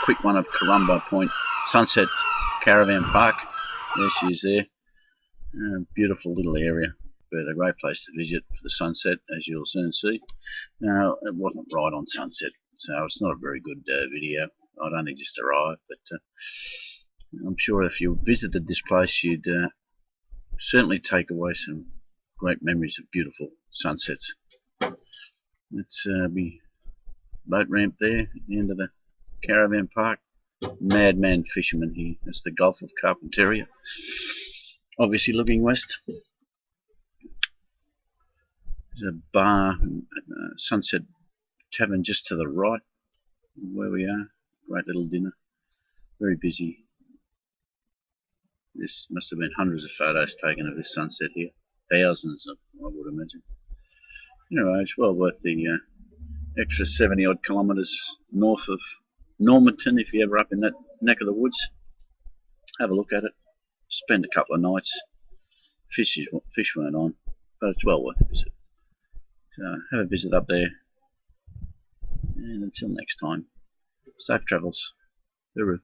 quick one of Karumba Point, Sunset Caravan Park. There she is there. Beautiful little area, but a great place to visit for the sunset, as you'll soon see. Now, it wasn't right on sunset, so it's not a very good video. I'd only just arrived, but I'm sure if you visited this place, you'd certainly take away some great memories of beautiful sunsets. Let's be boat ramp there at the end of the caravan park. Madman fisherman here. That's the Gulf of Carpentaria. Obviously looking west. There's a bar, Sunset Tavern just to the right where we are. Great little dinner. Very busy. This must have been hundreds of photos taken of this sunset here. Thousands of, I would imagine. Anyway, it's well worth the extra 70 odd kilometres north of Normanton if you're ever up in that neck of the woods. Have a look at it. Spend a couple of nights. Fish weren't on, but it's well worth a visit. So have a visit up there. And until next time, safe travels. Hooroo.